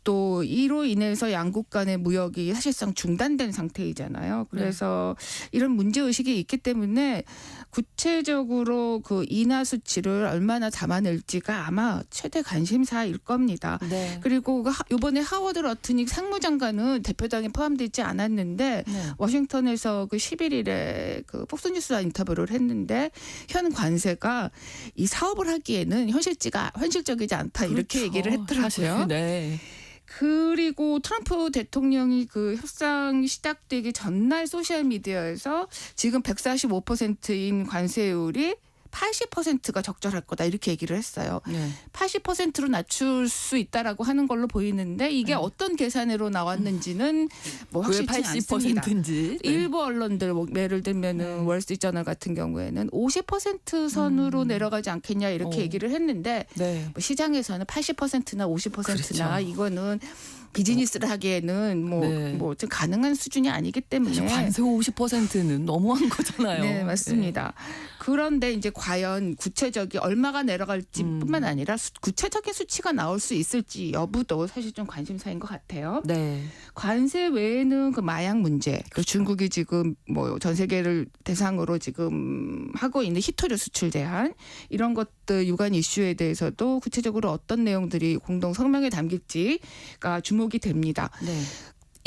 또 이로 인해서 양국 간의 무역이 사실상 중단된 상태이잖아요. 그래서 이런 문제 의식이 있기 때문에 구체적으로 그 인하 수치를 얼마나 잡아낼지가 아마 최대 관심사일 겁니다. 네. 그리고 이번에 하워드 러트닉 상무장관은 대표당에 포함되지 않았는데 네. 워싱턴에서 그 11일에 그 폭스뉴스와 인터뷰를 했는데 현 관세가 이 사업을 하기에는 현실적이지 않다 이렇게 그렇죠. 얘기를 했더라고요. 사실, 네. 그리고 트럼프 대통령이 그 협상이 시작되기 전날 소셜미디어에서 지금 145%인 관세율이 80%가 적절할 거다 이렇게 얘기를 했어요. 네. 80%로 낮출 수 있다라고 하는 걸로 보이는데 이게 어떤 계산으로 나왔는지는 뭐 왜 확실치 않습니다. 80%인지. 일부 언론들 뭐 예를 들면은 월스트리트저널 같은 경우에는 50% 선으로 내려가지 않겠냐 이렇게 얘기를 했는데 네. 뭐 시장에서는 80%나 50%나 그렇죠. 이거는 비즈니스를 하기에는 뭐 좀 가능한 수준이 아니기 때문에 사실 관세 50%는 너무한 거잖아요. 네, 맞습니다. 그런데 이제 과연 구체적이 얼마가 내려갈지뿐만 아니라 구체적인 수치가 나올 수 있을지 여부도 사실 좀 관심사인 것 같아요. 네. 관세 외에는 그 마약 문제, 그 중국이 지금 뭐 전 세계를 대상으로 지금 하고 있는 히토류 수출 제한 이런 것들 유관 이슈에 대해서도 구체적으로 어떤 내용들이 공동 성명에 담길지가 주목이 됩니다. 네.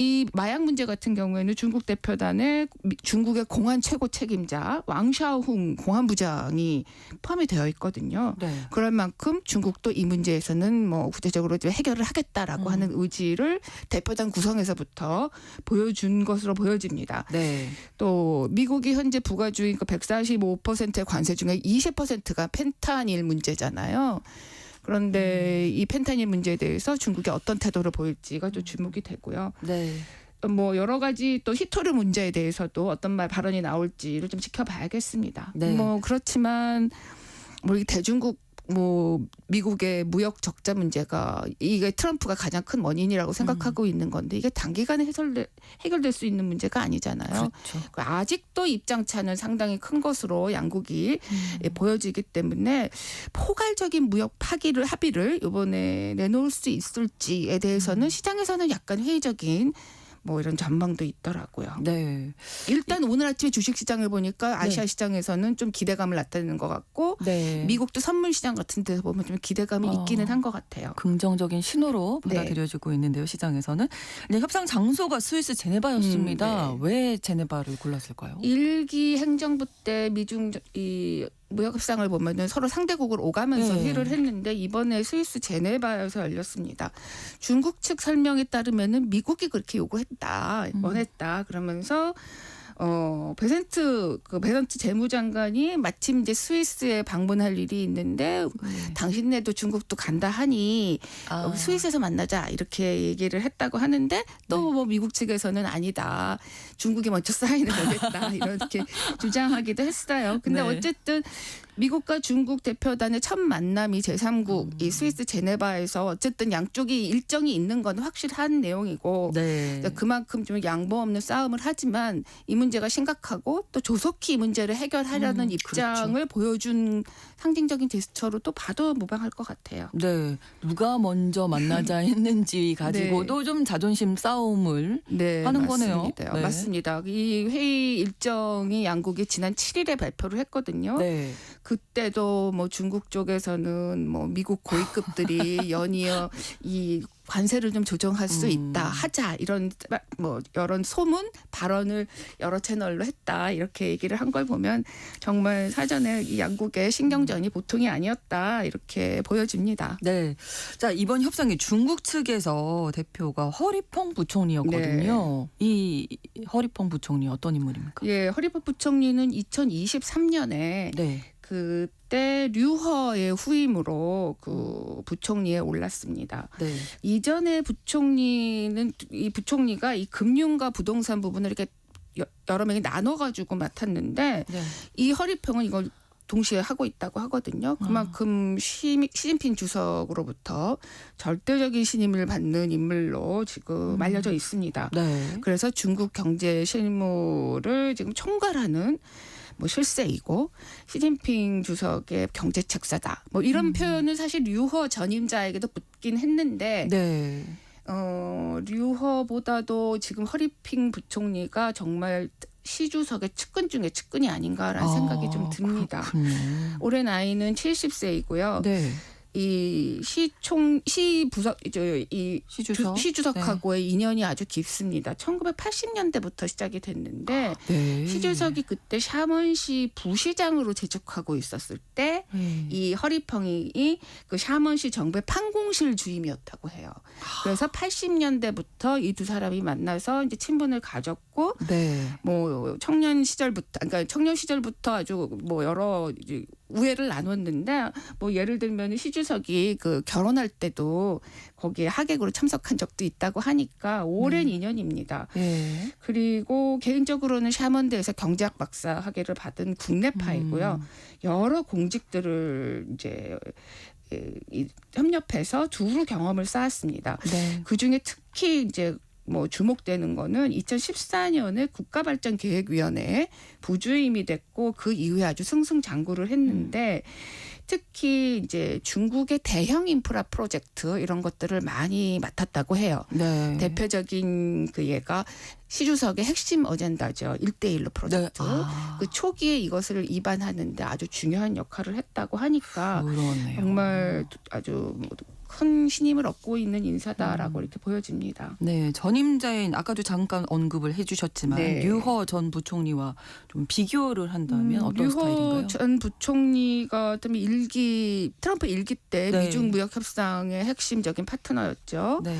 이 마약 문제 같은 경우에는 중국 대표단에 중국의 공안 최고 책임자 왕샤오훈 공안부장이 포함이 되어 있거든요. 네. 그럴 만큼 중국도 이 문제에서는 뭐 구체적으로 이제 해결을 하겠다라고 하는 의지를 대표단 구성에서부터 보여준 것으로 보여집니다. 네. 또 미국이 현재 부과 중인 그 145%의 관세 중에 20%가 펜타닐 문제잖아요. 그런데 이 펜타닐 문제에 대해서 중국이 어떤 태도를 보일지가 좀 주목이 되고요. 네. 뭐 여러 가지 또 히토르 문제에 대해서도 어떤 발언이 나올지를 좀 지켜봐야겠습니다. 네. 뭐 그렇지만 뭐 이 대중국 뭐 미국의 무역 적자 문제가 이게 트럼프가 가장 큰 원인이라고 생각하고 있는 건데 이게 단기간에 해결될 수 있는 문제가 아니잖아요. 그렇죠. 아직도 입장 차는 상당히 큰 것으로 양국이 보여지기 때문에 포괄적인 무역 합의를 이번에 내놓을 수 있을지에 대해서는 시장에서는 약간 회의적인 뭐 이런 전망도 있더라고요. 네. 일단 오늘 아침에 주식시장을 보니까 아시아 네. 시장에서는 좀 기대감을 나타내는 것 같고 네. 미국도 선물시장 같은 데서 보면 좀 기대감이 있기는 한 것 같아요. 긍정적인 신호로 네. 받아들여지고 있는데요. 시장에서는. 네, 협상 장소가 스위스 제네바였습니다. 네. 왜 제네바를 골랐을까요? 일기 행정부 때 미중 이 무역 협상을 보면은 서로 상대국을 오가면서 네. 회의를 했는데 이번에 스위스 제네바에서 열렸습니다. 중국 측 설명에 따르면은 미국이 그렇게 요구했다, 원했다 그러면서 베센트 재무장관이 마침 이제 스위스에 방문할 일이 있는데 당신네도 중국도 간다 하니 여기 스위스에서 만나자 이렇게 얘기를 했다고 하는데 또 뭐 미국 측에서는 아니다. 중국이 먼저 사인을 하겠다 이렇게 주장하기도 했어요. 근데 네. 어쨌든 미국과 중국 대표단의 첫 만남이 제3국 이 스위스 제네바에서 어쨌든 양쪽이 일정이 있는 건 확실한 내용이고 네. 그만큼 좀 양보 없는 싸움을 하지만 이 문제가 심각하고 또 조속히 이 문제를 해결하려는 입장을 그렇죠. 보여준 상징적인 제스처로 또 봐도 무방할 것 같아요. 네. 누가 먼저 만나자 했는지 가지고도 좀 자존심 싸움을 네, 하는 맞습니다. 거네요. 네. 맞습니다. 이 회의 일정이 양국이 지난 7일에 발표를 했거든요. 네. 그때도 뭐 중국 쪽에서는 뭐 미국 고위급들이 연이어 이 관세를 좀 조정할 수 있다 하자 이런 뭐 여러 소문 발언을 여러 채널로 했다 이렇게 얘기를 한 걸 보면 정말 사전에 이 양국의 신경전이 보통이 아니었다 이렇게 보여집니다. 네. 자, 이번 협상에 중국 측에서 대표가 허리펑 부총리였거든요. 이 허리펑 부총리 어떤 인물입니까? 예, 허리펑 부총리는 2023년에 네. 그때 류허의 후임으로 그 부총리에 올랐습니다. 네. 이전에 이 부총리가 이 금융과 부동산 부분을 이렇게 여러 명이 나눠가지고 맡았는데 네. 이 허리평은 이걸 동시에 하고 있다고 하거든요. 그만큼 시진핑 주석으로부터 절대적인 신임을 받는 인물로 지금 알려져 있습니다. 네. 그래서 중국 경제 실무를 지금 총괄하는 뭐 실세이고 시진핑 주석의 경제 책사다. 뭐 이런 표현은 사실 류허 전임자에게도 붙긴 했는데 네. 류허보다도 지금 허리핑 부총리가 정말 시 주석의 측근 중에 측근이 아닌가라는 생각이 좀 듭니다. 그렇군요. 올해 나이는 70세이고요. 네. 이 시주석하고의 인연이 아주 깊습니다. 1980년대부터 시작이 됐는데 네. 시주석이 그때 샤먼시 부시장으로 재직하고 있었을 때 이 허리펑이 그 샤먼시 정부의 판공실 주임이었다고 해요. 그래서 80년대부터 이 두 사람이 만나서 이제 친분을 가졌고 네. 뭐 청년 시절부터 아주 뭐 여러 이제 우애를 나눴는데 뭐 예를 들면 시주석이 그 결혼할 때도 거기에 하객으로 참석한 적도 있다고 하니까 오랜 인연입니다. 네. 그리고 개인적으로는 샤먼대에서 경제학 박사 학위를 받은 국내파이고요. 여러 공직들을 이제 협력해서 두루 경험을 쌓았습니다. 네. 그 중에 특히 이제 뭐 주목되는 거는 2014년에 국가발전계획위원회에 부주임이 됐고 그 이후에 아주 승승장구를 했는데 특히 이제 중국의 대형 인프라 프로젝트 이런 것들을 많이 맡았다고 해요. 네. 대표적인 그 예가 시주석의 핵심 어젠다죠. 1대1로 프로젝트. 네. 그 초기에 이것을 입안하는데 아주 중요한 역할을 했다고 하니까 그러네요. 정말 아주 큰 신임을 얻고 있는 인사다라고 이렇게 보여집니다. 네, 전임자인 아까도 잠깐 언급을 해주셨지만 네. 류허 전 부총리와 좀 비교를 한다면 어떤 스타일인가요? 류허 전 부총리가 트럼프 일기 때 네. 미중 무역 협상의 핵심적인 파트너였죠. 네.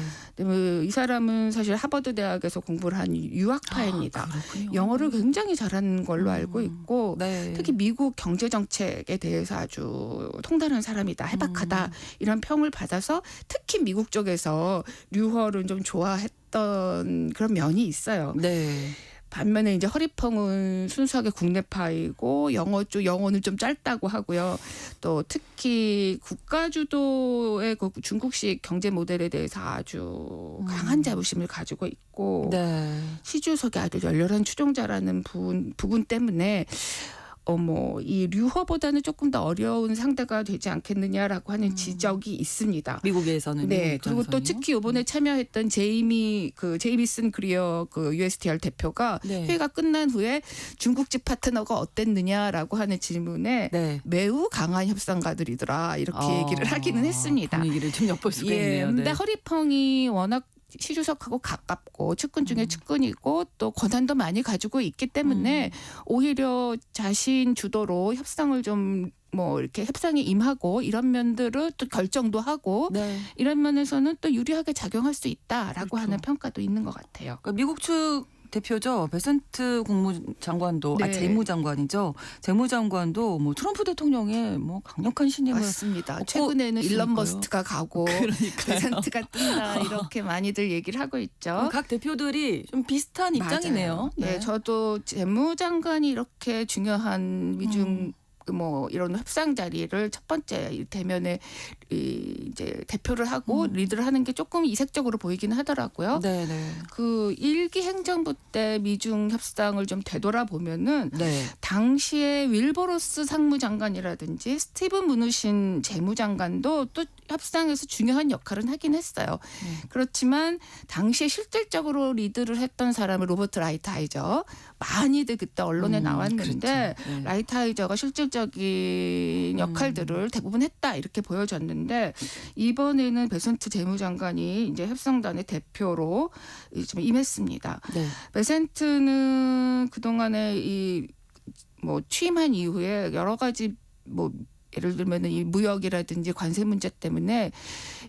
이 사람은 사실 하버드 대학에서 공부를 한 유학파입니다. 그렇군요. 영어를 굉장히 잘하는 걸로 알고 있고 네. 특히 미국 경제 정책에 대해서 아주 통달한 사람이다, 해박하다 이런 평을 받아서 특히 미국 쪽에서 류허를 좀 좋아했던 했던 그런 면이 있어요. 네. 반면에 이제 허리펑은 순수하게 국내파이고 영어는 좀 짧다고 하고요. 또 특히 국가 주도의 그 중국식 경제 모델에 대해서 아주 강한 자부심을 가지고 있고 네. 시주석이 아주 열렬한 추종자라는 부분 때문에 이 류허보다는 조금 더 어려운 상대가 되지 않겠느냐라고 하는 지적이 있습니다. 미국에서는. 네. 그리고 또 특히 이번에 참여했던 제이미슨 그리어 그 USTR 대표가 네. 회의가 끝난 후에 중국집 파트너가 어땠느냐라고 하는 질문에 네. 매우 강한 협상가들이더라 이렇게 얘기를 하기는 했습니다. 분위기를 좀 엿볼 수가 예. 있네요. 근데 네. 허리펑이 워낙 시주석하고 가깝고 측근 중에 측근이고 또 권한도 많이 가지고 있기 때문에 오히려 자신 주도로 협상을 좀 이렇게 협상에 임하고 이런 면들을 또 결정도 하고 네. 이런 면에서는 또 유리하게 작용할 수 있다라고 그렇죠. 하는 평가도 있는 것 같아요. 그러니까 미국 측 대표죠. 베센트 국무장관도 네. 재무장관이죠. 재무장관도 뭐 트럼프 대통령의 뭐 강력한 신임을 맞습니다. 얻고 최근에는 일론 있으니까요. 머스크가 가고 베센트가 뜬다 이렇게 많이들 얘기를 하고 있죠. 각 대표들이 좀 비슷한 입장이네요. 맞아요. 네, 저도 재무장관이 이렇게 중요한 미중 이런 협상 자리를 첫 번째 대면에 이제 대표를 하고 리드를 하는 게 조금 이색적으로 보이긴 하더라고요. 네네. 그 1기 행정부 때 미중 협상을 좀 되돌아보면은 네. 당시에 윌버로스 상무장관이라든지 스티븐 무누신 재무장관도 또 협상에서 중요한 역할은 하긴 했어요. 그렇지만 당시에 실질적으로 리드를 했던 사람은 로버트 라이트하이저. 많이들 그때 언론에 나왔는데 그렇죠. 네. 라이트하이저가 실질적인 역할들을 대부분 했다 이렇게 보여졌는데 이번에는 베센트 재무장관이 이제 협상단의 대표로 좀 임했습니다. 네. 베센트는 그동안에 취임한 이후에 여러 가지 예를 들면 이 무역이라든지 관세 문제 때문에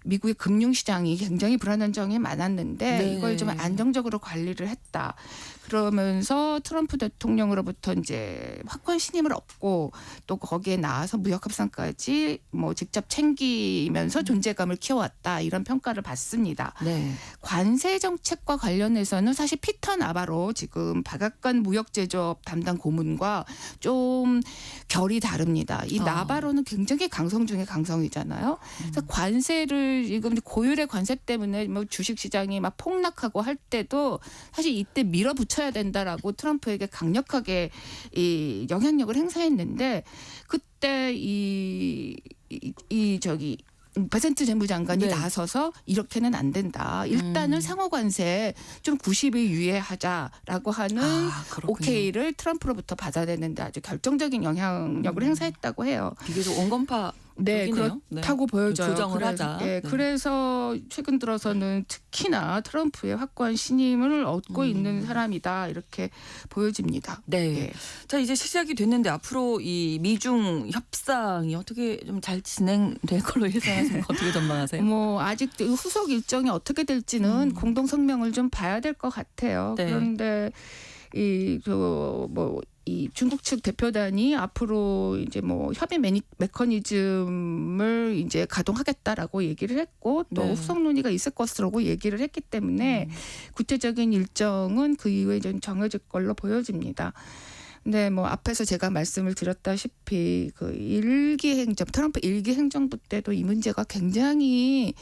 미국의 금융시장이 굉장히 불안한 점이 많았는데 네. 이걸 좀 안정적으로 관리를 했다. 그러면서 트럼프 대통령으로부터 이제 확고한 신임을 얻고 또 거기에 나와서 무역 협상까지 직접 챙기면서 존재감을 키워왔다 이런 평가를 받습니다. 네. 관세 정책과 관련해서는 사실 피터 나바로 지금 백악관 무역제조업 담당 고문과 좀 결이 다릅니다. 이 나바로는 굉장히 강성 중에 강성이잖아요. 그래서 관세를 지금 고율의 관세 때문에 주식시장이 막 폭락하고 할 때도 사실 이때 밀어붙여야 된다라고 트럼프에게 강력하게 이 영향력을 행사했는데 그때 베센트 재무장관이 네. 나서서 이렇게는 안 된다. 일단은 상호 관세 좀 90일 유예하자라고 하는 그렇군요. 오케이를 트럼프로부터 받아내는데 아주 결정적인 영향력을 행사했다고 해요. 비교적 온건파. 네, 쪽이네요. 그렇다고 보여져요. 조정을 하자. 네. 그래서 최근 들어서는 특히나 트럼프의 확고한 신임을 얻고 있는 사람이다 이렇게 보여집니다. 네. 자, 이제 시작이 됐는데 앞으로 이 미중 협상이 어떻게 좀 잘 진행될 걸로 예상하시면 어떻게 전망하세요? 아직 후속 일정이 어떻게 될지는 공동 성명을 좀 봐야 될 것 같아요. 네. 그런데 이 중국 측 대표단이 앞으로 이제 협의 메커니즘을 이제 가동하겠다라고 얘기를 했고 또 네. 후속 논의가 있을 것으로 얘기를 했기 때문에 구체적인 일정은 그 이후에 좀 정해질 걸로 보여집니다. 근데 앞에서 제가 말씀을 드렸다시피 그 트럼프 1기 행정부 때도 이 문제가 굉장히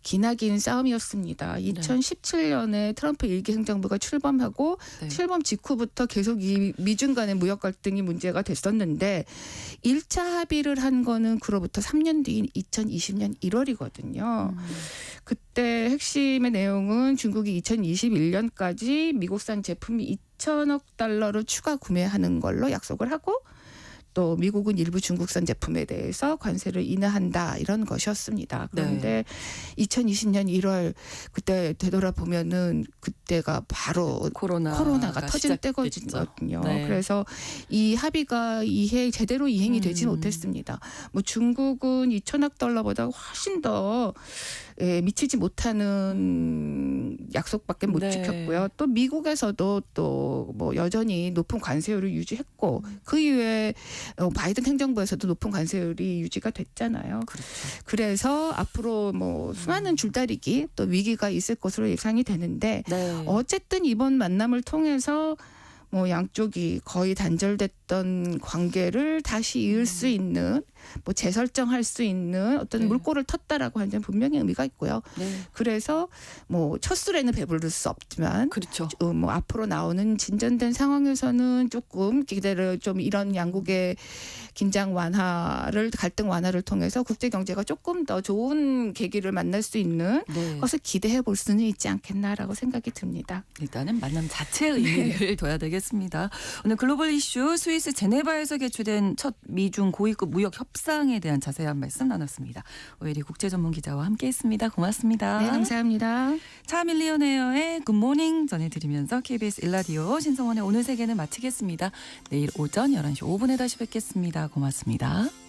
기나긴 싸움이었습니다. 2017년에 트럼프 1기 행정부가 출범하고 네. 출범 직후부터 계속 이 미중 간의 무역 갈등이 문제가 됐었는데 1차 합의를 한 거는 그로부터 3년 뒤인 2020년 1월이거든요. 그때 핵심의 내용은 중국이 2021년까지 미국산 제품이 2천억 달러를 추가 구매하는 걸로 약속을 하고 또 미국은 일부 중국산 제품에 대해서 관세를 인하한다 이런 것이었습니다. 그런데 2020년 1월 그때 되돌아보면은 그때가 바로 코로나가 터진 때거든요. 네. 그래서 이 합의가 제대로 이행이 되지 못했습니다. 중국은 2천억 달러보다 훨씬 더 미치지 못하는 약속밖에 못 네. 지켰고요. 또 미국에서도 또 뭐 여전히 높은 관세율을 유지했고 그 이후에 바이든 행정부에서도 높은 관세율이 유지가 됐잖아요. 그렇죠. 그래서 앞으로 뭐 수많은 줄다리기 또 위기가 있을 것으로 예상이 되는데 네. 어쨌든 이번 만남을 통해서 뭐 양쪽이 거의 단절됐던 관계를 다시 이을 수 있는 뭐 재설정할 수 있는 어떤 네. 물꼬를 텄다라고 하는 분명히 의미가 있고요. 네. 그래서 뭐 첫 술에는 배부를 수 없지만 그렇죠. 뭐 앞으로 나오는 진전된 상황에서는 조금 기대를 좀 이런 양국의 긴장 완화를 갈등 완화를 통해서 국제 경제가 조금 더 좋은 계기를 만날 수 있는 네. 것을 기대해 볼 수는 있지 않겠나라고 생각이 듭니다. 일단은 만남 자체의 의미를 둬야 되겠습니다. 오늘 글로벌 이슈 스위스 제네바에서 개최된 첫 미중 고위급 무역 협상에 대한 자세한 말씀 나눴습니다. 오혜리 국제전문기자와 함께했습니다. 고맙습니다. 네, 감사합니다. 차밀리언웨어의 굿모닝 전해드리면서 KBS 일라디오 신성원의 오늘 세계는 마치겠습니다. 내일 오전 11시 5분에 다시 뵙겠습니다. 고맙습니다.